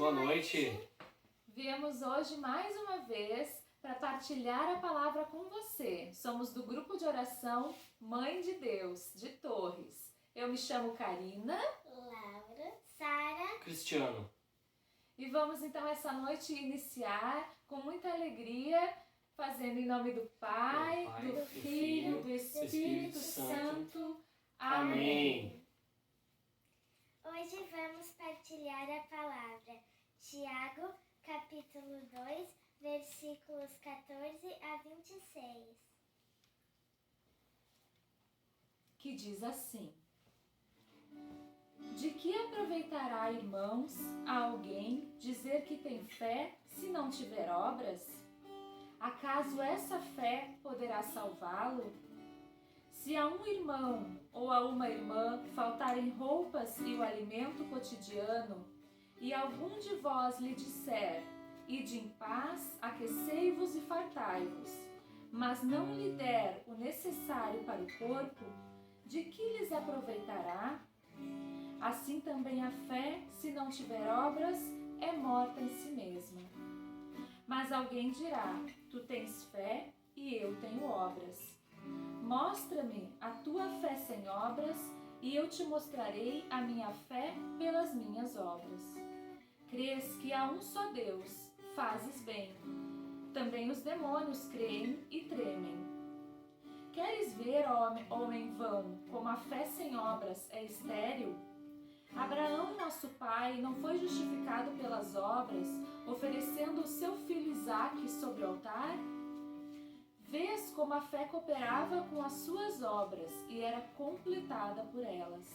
Boa noite. Viemos hoje mais uma vez para partilhar a palavra com você. Somos do grupo de oração Mãe de Deus, de Torres. Eu me chamo Karina, Laura, Sara, Cristiano. E vamos então essa noite iniciar com muita alegria, fazendo em nome do Pai, do Filho, do Espírito Santo. Amém. Hoje vamos partilhar a palavra Tiago, capítulo 2, versículos 14 a 26. Que diz assim: De que aproveitará, irmãos, a alguém dizer que tem fé se não tiver obras? Acaso essa fé poderá salvá-lo? Se a um irmão ou a uma irmã faltarem roupas e o alimento cotidiano, e algum de vós lhe disser: Ide em paz, aquecei-vos e fartai-vos, mas não lhe der o necessário para o corpo, de que lhes aproveitará? Assim também a fé, se não tiver obras, é morta em si mesma. Mas alguém dirá: Tu tens fé e eu tenho obras. Mostra-me a tua fé sem obras, e eu te mostrarei a minha fé pelas minhas obras. Crês que há um só Deus, fazes bem. Também os demônios creem e tremem. Queres ver, homem vão, como a fé sem obras é estéril? Abraão, nosso pai, não foi justificado pelas obras, oferecendo o seu filho Isaque sobre o altar? Vês como a fé cooperava com as suas obras e era completada por elas.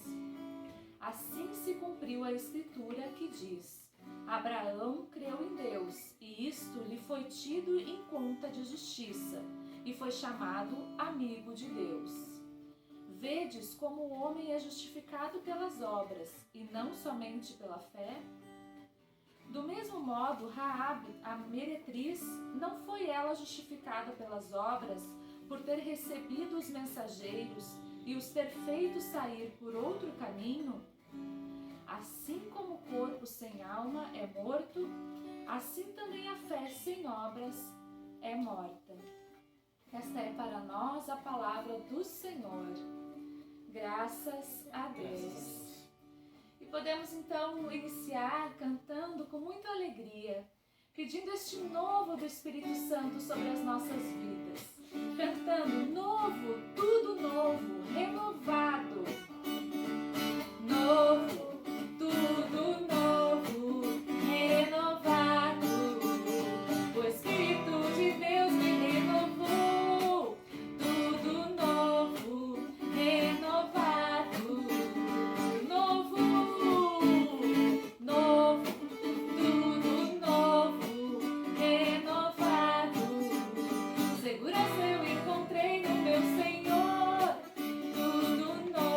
Assim se cumpriu a escritura que diz: Abraão creu em Deus, e isto lhe foi tido em conta de justiça, e foi chamado amigo de Deus. Vedes como o homem é justificado pelas obras, e não somente pela fé? Do mesmo modo, Raabe, a meretriz, não foi ela justificada pelas obras por ter recebido os mensageiros e os ter feito sair por outro caminho? Assim como o corpo sem alma é morto, assim também a fé sem obras é morta. Esta é para nós a palavra do Senhor. Graças a Deus. E podemos então iniciar cantando com muita alegria, pedindo este novo do Espírito Santo sobre as nossas vidas. Cantando novo, tudo novo, renovado. Novo, tudo novo, renovado. O Espírito de Deus me renovou. Tudo novo, renovado. Novo, tudo novo, renovado. Segurança eu encontrei no meu Senhor. Tudo novo.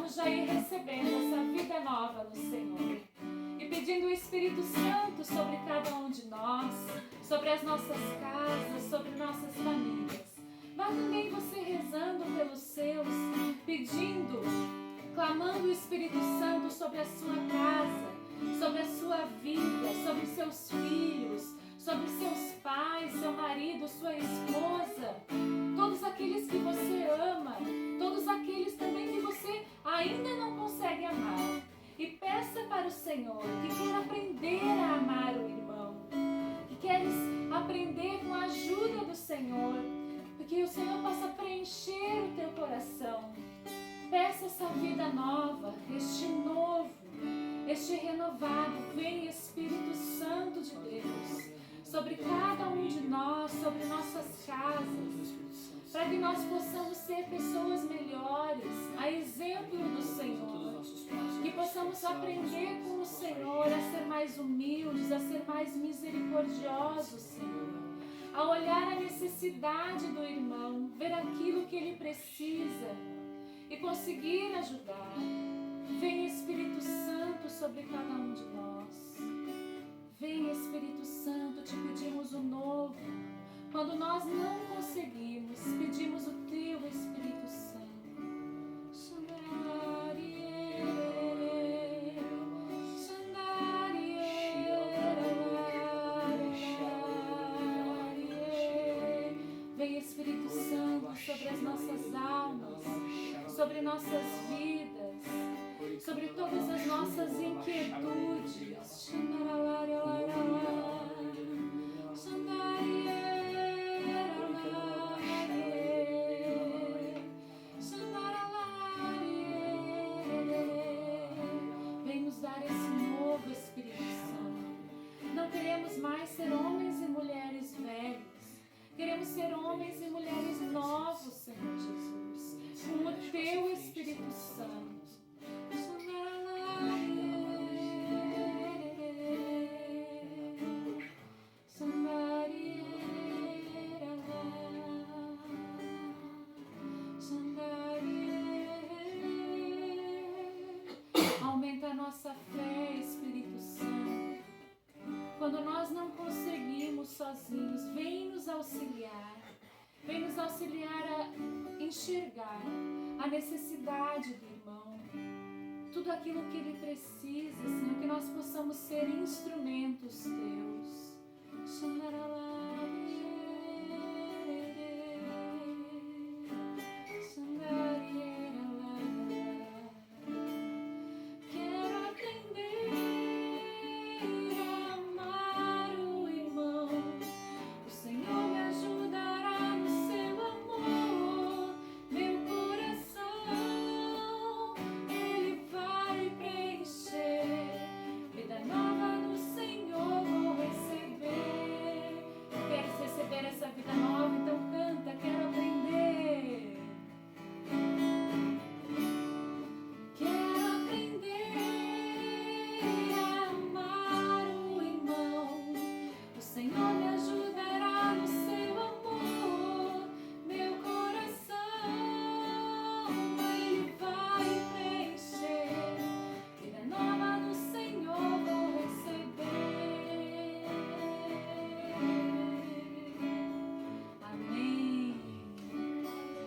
possamos já ir recebendo essa vida nova no Senhor. E pedindo o Espírito Santo sobre cada um de nós, sobre as nossas casas, sobre nossas famílias. Vá também você rezando pelos seus, pedindo, clamando o Espírito Santo sobre a sua casa, sobre a sua vida, sobre os seus filhos, sobre os seus pais, seu marido, sua esposa, todos aqueles que você ama, todos aqueles também que você ainda não consegue amar. E peça para o Senhor que quer aprender a amar o irmão, que queres aprender com a ajuda do Senhor, que o Senhor possa preencher o teu coração. Peça essa vida nova, este novo, este renovado. Vem Espírito Santo de Deus sobre cada um de nós, sobre nossas casas, para que nós possamos ser pessoas melhores, a exemplo do Senhor. Que possamos aprender com o Senhor a ser mais humildes, a ser mais misericordiosos, Senhor. A olhar a necessidade do irmão, ver aquilo que ele precisa e conseguir ajudar. Vem Espírito Santo sobre cada um de nós. Vem Espírito Santo, te pedimos o novo. Quando nós não conseguimos, pedimos o teu Espírito Santo. Vem Espírito Santo sobre as nossas almas, sobre nossas vidas, sobre todas as nossas inquietudes. Vem nos dar esse novo Espírito Santo. Não queremos mais ser homens e mulheres velhos. Queremos ser homens e mulheres novos, Senhor Jesus, com o teu Espírito Santo. Aumenta a nossa fé, Espírito Santo. Quando nós não conseguimos sozinhos, vem nos auxiliar. Vem nos auxiliar a enxergar a necessidade do irmão. Tudo aquilo que ele precisa, Senhor, que nós possamos ser instrumentos teus.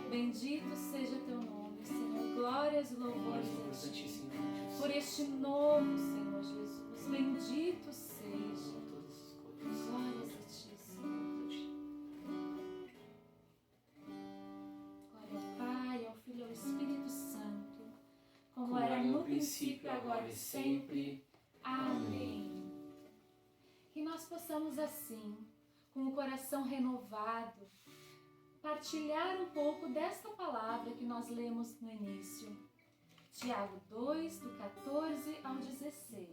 Bendito seja teu nome, Senhor. Glórias e louvores a ti. Por este novo, Senhor Jesus. Bendito seja. Glórias a ti, Senhor. Glória ao Pai, ao Filho e ao Espírito Santo, como era no princípio, agora e sempre. Amém. Que nós possamos assim, com o coração renovado, partilhar um pouco desta palavra que nós lemos no início. Tiago 2, do 14 ao 16.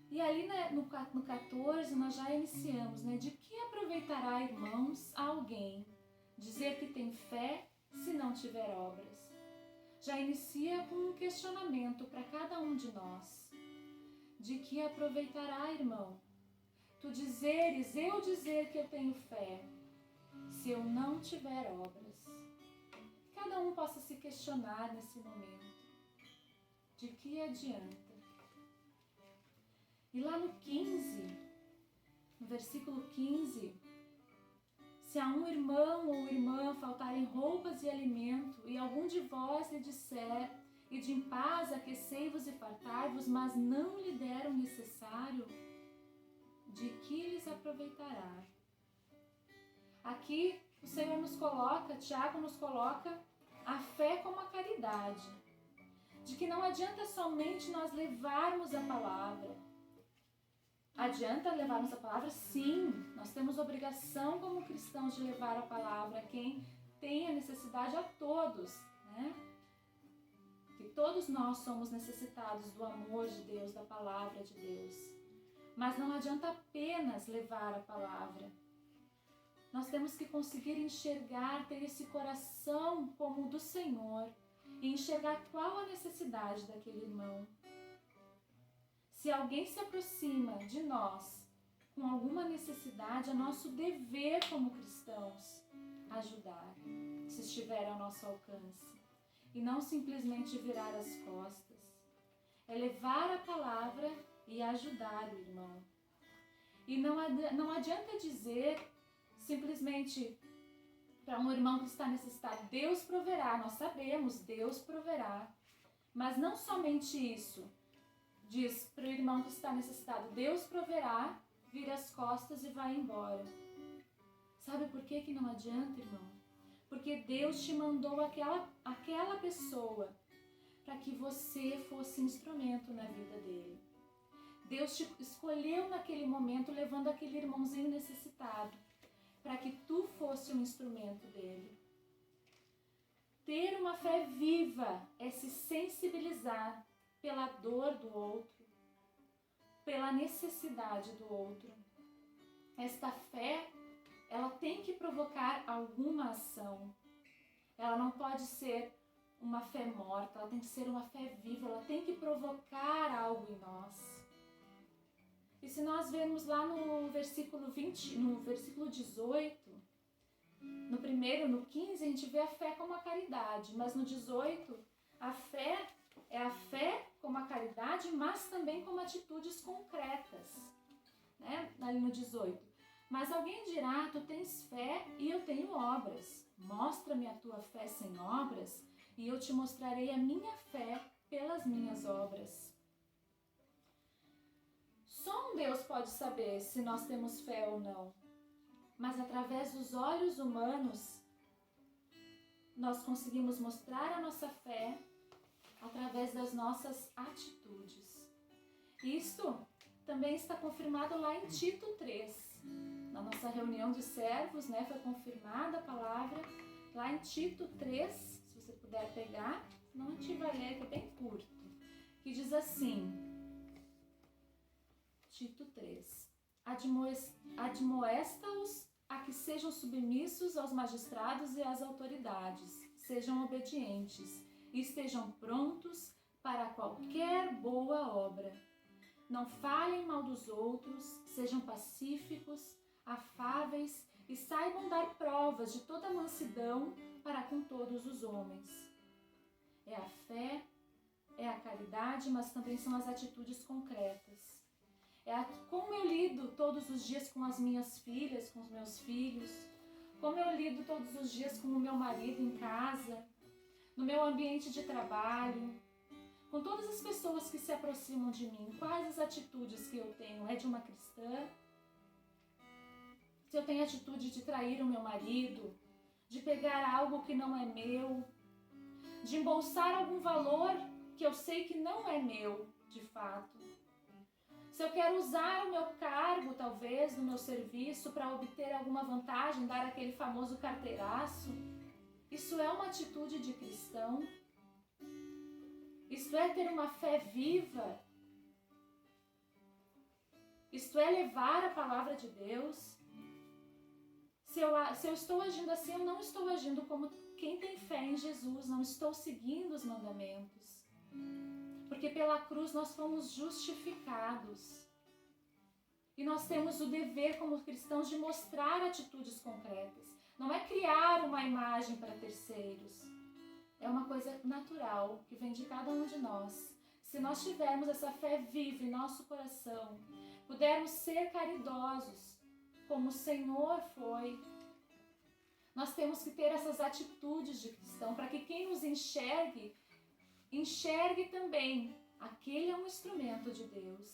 E ali no 14 nós já iniciamos, de que aproveitará, irmãos, a alguém dizer que tem fé se não tiver obras? Já inicia com um questionamento para cada um de nós. De que aproveitará, irmão? Tu dizeres, eu dizer que eu tenho fé, se eu não tiver obras. cada um possa se questionar nesse momento. De que adianta? E lá no 15, no versículo 15, se a um irmão ou irmã faltarem roupas e alimento, e algum de vós lhe disser, ide em paz, aquecei-vos e fartai-vos, mas não lhe der o necessário, de que lhes aproveitará? Aqui o Senhor nos coloca, Tiago nos coloca a fé como a caridade, de que não adianta somente nós levarmos a palavra. Adianta levarmos a palavra? Sim, nós temos obrigação como cristãos de levar a palavra a quem tem a necessidade, a todos, né? Que todos nós somos necessitados do amor de Deus, da palavra de Deus. Mas não adianta apenas levar a palavra. Nós temos que conseguir enxergar, ter esse coração como o do Senhor e enxergar qual a necessidade daquele irmão. Se alguém se aproxima de nós com alguma necessidade, é nosso dever como cristãos ajudar, se estiver ao nosso alcance. E não simplesmente virar as costas. É levar a palavra e ajudar o irmão. E não adianta dizer simplesmente para um irmão que está necessitado, Deus proverá. Nós sabemos, Deus proverá. Mas não somente isso. Diz para o irmão que está necessitado, Deus proverá, vira as costas e vai embora. Sabe por que não adianta, irmão? Porque Deus te mandou aquela pessoa para que você fosse instrumento na vida dele. Deus te escolheu naquele momento, levando aquele irmãozinho necessitado, para que tu fosse um instrumento dele. Ter uma fé viva é se sensibilizar pela dor do outro, pela necessidade do outro. Esta fé, ela tem que provocar alguma ação. Ela não pode ser uma fé morta, ela tem que ser uma fé viva, ela tem que provocar algo em nós. E se nós vermos lá no versículo 20, no versículo 18, no primeiro, no 15, a gente vê a fé como a caridade, mas no 18, a fé é a fé como a caridade, mas também como atitudes concretas, né? Ali no 18. Mas alguém dirá, tu tens fé e eu tenho obras. Mostra-me a tua fé sem obras e eu te mostrarei a minha fé pelas minhas obras. Só um Deus pode saber se nós temos fé ou não. Mas através dos olhos humanos, nós conseguimos mostrar a nossa fé através das nossas atitudes. Isto também está confirmado lá em Tito 3. Na nossa reunião de servos, né, foi confirmada a palavra lá em Tito 3, se você puder pegar, senão a gente vai ler, que é bem curto, que diz assim, Tito 3, admoesta-os a que sejam submissos aos magistrados e às autoridades, sejam obedientes e estejam prontos para qualquer boa obra. Não falem mal dos outros, sejam pacíficos, afáveis e saibam dar provas de toda mansidão para com todos os homens. É a fé, é a caridade, mas também são as atitudes concretas. Como eu lido todos os dias com as minhas filhas, com os meus filhos, como eu lido todos os dias com o meu marido em casa, no meu ambiente de trabalho, com todas as pessoas que se aproximam de mim, quais as atitudes que eu tenho? É de uma cristã? Se eu tenho a atitude de trair o meu marido, de pegar algo que não é meu, de embolsar algum valor que eu sei que não é meu, de fato. Se eu quero usar o meu cargo, talvez, no meu serviço, para obter alguma vantagem, dar aquele famoso carteiraço, isso é uma atitude de cristão? Isto é ter uma fé viva? Isto é levar a palavra de Deus? Se eu estou agindo assim, eu não estou agindo como quem tem fé em Jesus, não estou seguindo os mandamentos. Porque pela cruz nós fomos justificados. E nós temos o dever como cristãos de mostrar atitudes concretas. Não é criar uma imagem para terceiros, é uma coisa natural que vem de cada um de nós. Se nós tivermos essa fé viva em nosso coração, pudermos ser caridosos, como o Senhor foi, nós temos que ter essas atitudes de cristão, para que quem nos enxergue, enxergue também. Aquele é um instrumento de Deus.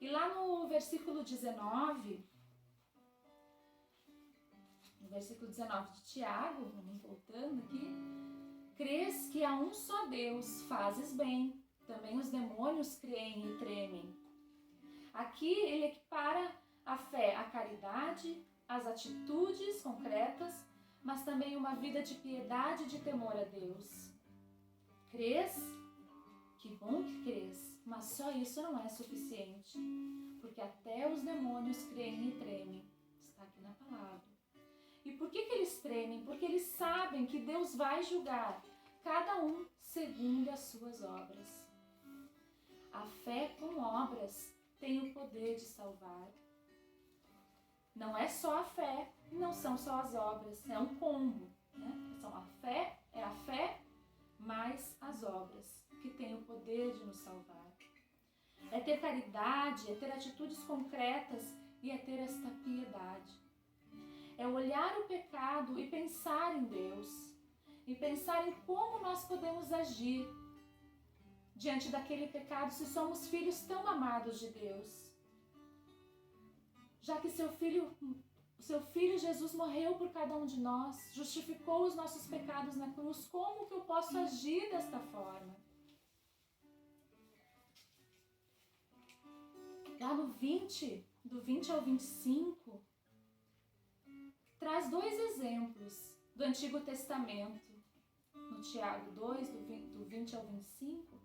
E lá no versículo 19, de Tiago, vamos voltando aqui, crês que há um só Deus, fazes bem, também os demônios creem e tremem. Aqui ele equipara a fé à caridade, às atitudes concretas, mas também uma vida de piedade e de temor a Deus. Crês? Que bom que crês, mas só isso não é suficiente, porque até os demônios creem e tremem. Está aqui na palavra. E por que eles tremem? Porque eles sabem que Deus vai julgar cada um segundo as suas obras. A fé com obras tem o poder de salvar. Não é só a fé, não são só as obras, é um combo, né? É a fé mais as obras que tem o poder de nos salvar. É ter caridade, é ter atitudes concretas e é ter esta piedade. É olhar o pecado e pensar em Deus, e pensar em como nós podemos agir diante daquele pecado se somos filhos tão amados de Deus. Já que seu filho Jesus morreu por cada um de nós, justificou os nossos pecados na cruz, como que eu posso agir desta forma? Lá no 20, do 20 ao 25, traz dois exemplos do Antigo Testamento. No Tiago 2, do 20 ao 25,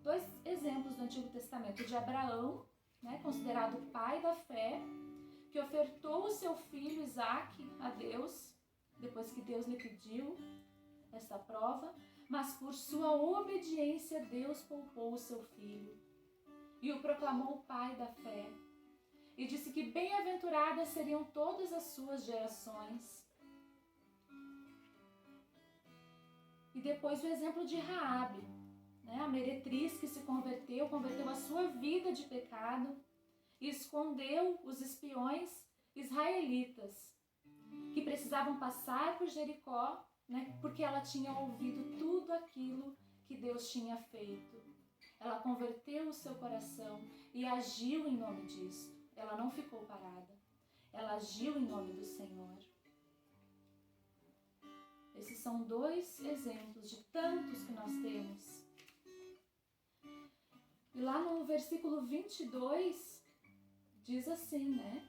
dois exemplos do Antigo Testamento de Abraão, né, considerado o pai da fé, que ofertou o seu filho Isaque a Deus, depois que Deus lhe pediu essa prova, mas por sua obediência Deus poupou o seu filho e o proclamou o pai da fé. E disse que bem-aventuradas seriam todas as suas gerações. E depois o exemplo de Raabe, né, a meretriz que se converteu a sua vida de pecado e escondeu os espiões israelitas que precisavam passar por Jericó, né, porque ela tinha ouvido tudo aquilo que Deus tinha feito. Ela converteu o seu coração e agiu em nome disso. Ela não ficou parada. Ela agiu em nome do Senhor. Esses são dois exemplos de tantos que nós temos. E lá no versículo 22, diz assim, né?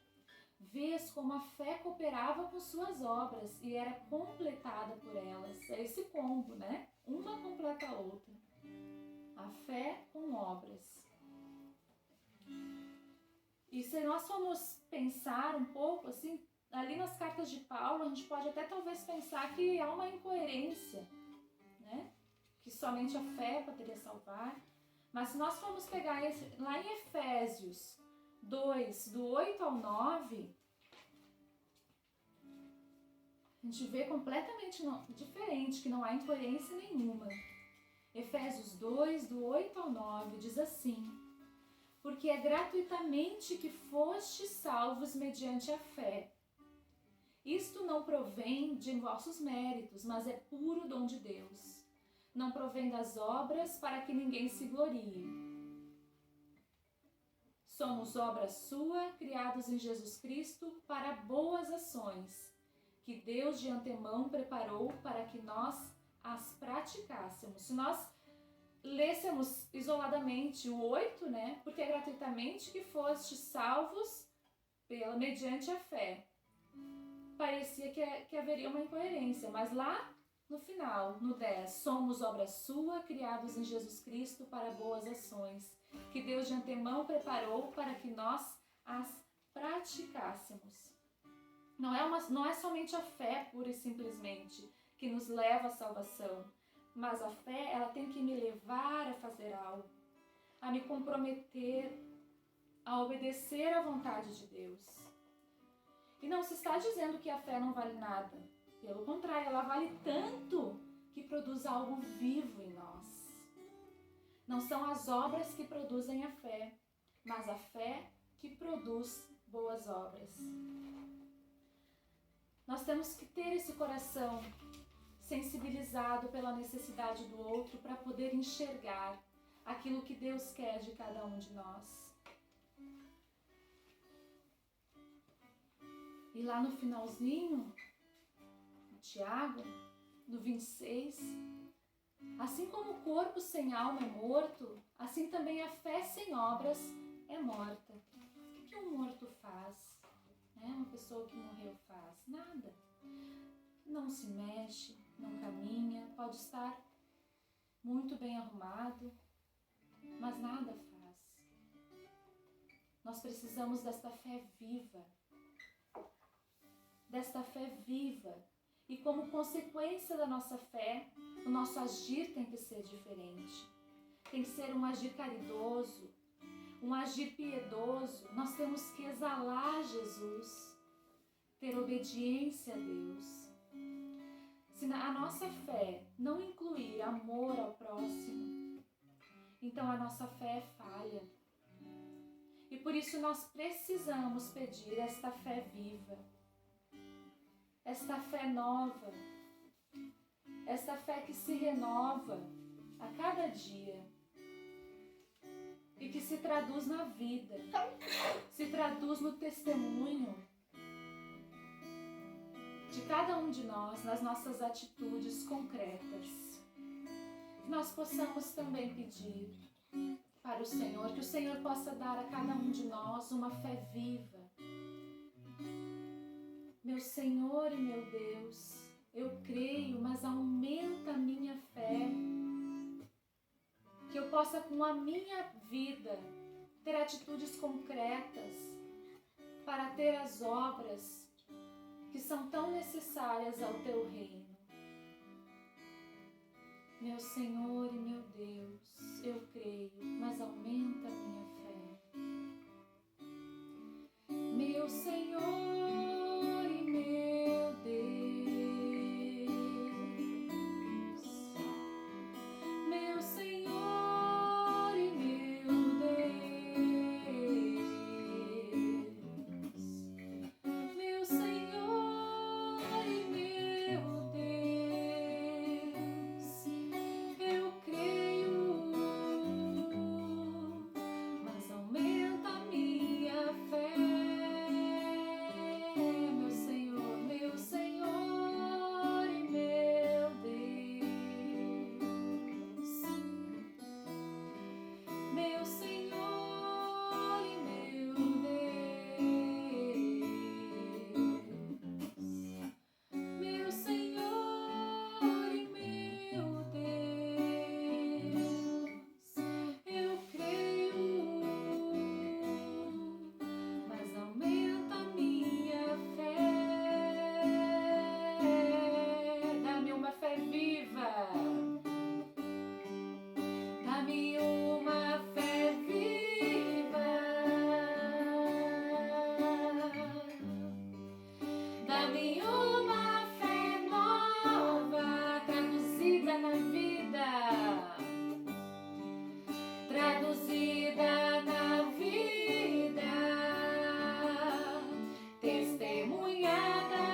Vês como a fé cooperava com suas obras e era completada por elas. É esse combo, né? Uma completa a outra. A fé com obras. E se nós formos pensar um pouco, assim, ali nas cartas de Paulo, a gente pode até talvez pensar que há uma incoerência, né? Que somente a fé poderia salvar. Mas se nós formos pegar lá em Efésios 2, do 8 ao 9, a gente vê completamente diferente, que não há incoerência nenhuma. Efésios 2, do 8 ao 9, diz assim: porque é gratuitamente que fostes salvos mediante a fé. Isto não provém de vossos méritos, mas é puro dom de Deus. Não provém das obras para que ninguém se glorie. Somos obra sua, criados em Jesus Cristo para boas ações, que Deus de antemão preparou para que nós as praticássemos. Se nós lêssemos isoladamente o 8, né? Porque é gratuitamente que fostes salvos mediante a fé. Parecia que haveria uma incoerência, mas lá no final, no 10, somos obra sua, criados em Jesus Cristo para boas ações, que Deus de antemão preparou para que nós as praticássemos. Não é somente a fé pura e simplesmente que nos leva à salvação, mas a fé, ela tem que me levar a fazer algo, a me comprometer, a obedecer à vontade de Deus. E não se está dizendo que a fé não vale nada. Pelo contrário, ela vale tanto que produz algo vivo em nós. Não são as obras que produzem a fé, mas a fé que produz boas obras. Nós temos que ter esse coração sensibilizado pela necessidade do outro para poder enxergar aquilo que Deus quer de cada um de nós. E lá no finalzinho, Tiago, no 26, assim como o corpo sem alma é morto, assim também a fé sem obras é morta. O que um morto faz? Uma pessoa que morreu faz? Nada. Não se mexe, não caminha, pode estar muito bem arrumado, mas nada faz. Nós precisamos desta fé viva. Desta fé viva. E como consequência da nossa fé, o nosso agir tem que ser diferente. Tem que ser um agir caridoso, um agir piedoso. Nós temos que exalar Jesus, ter obediência a Deus. Se a nossa fé não incluir amor ao próximo, então a nossa fé é falha. E por isso nós precisamos pedir esta fé viva, esta fé nova, esta fé que se renova a cada dia e que se traduz na vida, se traduz no testemunho de cada um de nós, nas nossas atitudes concretas. Que nós possamos também pedir para o Senhor, que o Senhor possa dar a cada um de nós uma fé viva. Meu Senhor e meu Deus, eu creio, mas aumenta a minha fé. Que eu possa, com a minha vida, ter atitudes concretas para ter as obras que são tão necessárias ao Teu reino. Meu Senhor e meu Deus, eu creio, mas aumenta a minha fé. Meu Senhor e meu Deus, meu Senhor e meu Deus, meu Senhor e meu Deus, eu creio, mas aumenta a minha fé. Meu Senhor e meu Deus, meu Senhor e meu Deus, meu Senhor e meu Deus, eu creio, mas aumenta a minha fé. Dá-me uma fé viva. Dá-me uma fé viva. Dá-me uma fé nova, traduzida na vida. Traduzida na vida. Testemunhada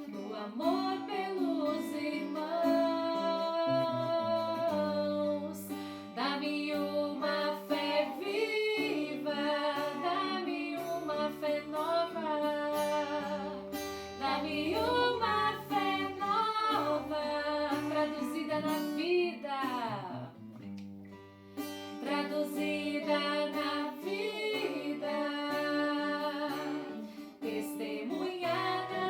no amor pelos irmãos. Dá-me uma fé viva, dá-me uma fé nova, dá-me uma fé nova, traduzida na vida, traduzida na vida, testemunhada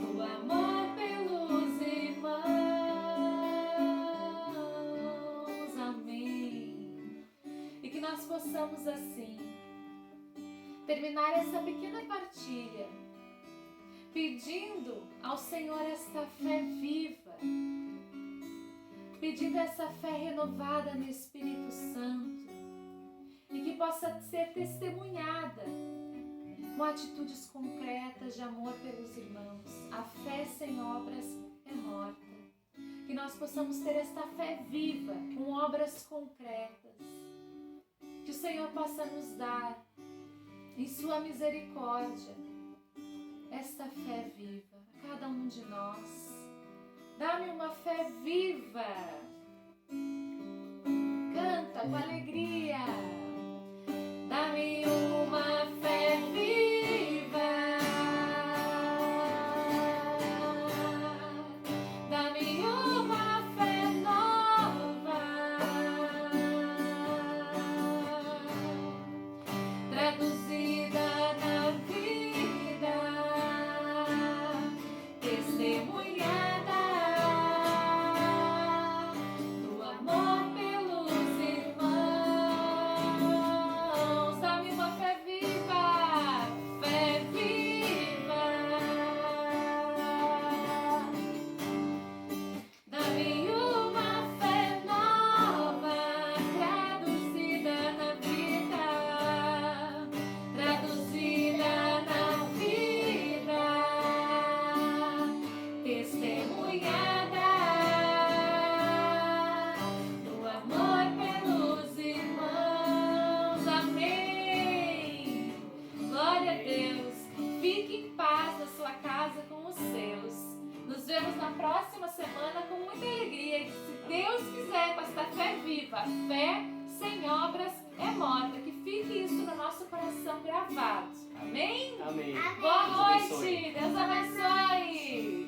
o amor pelos irmãos. Amém. E que nós possamos assim terminar essa pequena partilha pedindo ao Senhor esta fé viva, pedindo essa fé renovada no Espírito Santo e que possa ser testemunhada com atitudes concretas de amor pelos irmãos. A fé sem obras é morta. Que nós possamos ter esta fé viva, com obras concretas. Que o Senhor possa nos dar, em sua misericórdia, esta fé viva a cada um de nós. Dá-me uma fé viva. Canta com alegria. Dá-me uma fé viva. Dá-me uma fé nova. Traduzida na vida. Testemunhada do amor pelos irmãos. Dá-me uma fé viva, fé viva. Dá-me uma fé nova, traduzida na vida, traduzida na vida, testemunhada do amor pelos irmãos. Amém. Glória a Deus. Fique em paz na sua casa com os seus. Nos vemos na próxima semana com muita alegria. E se Deus quiser, com esta fé viva, fé sem obras é morta. Que fique isso no nosso coração gravado. Amém? Amém. Amém. Boa Deus noite. abençoe. Deus abençoe.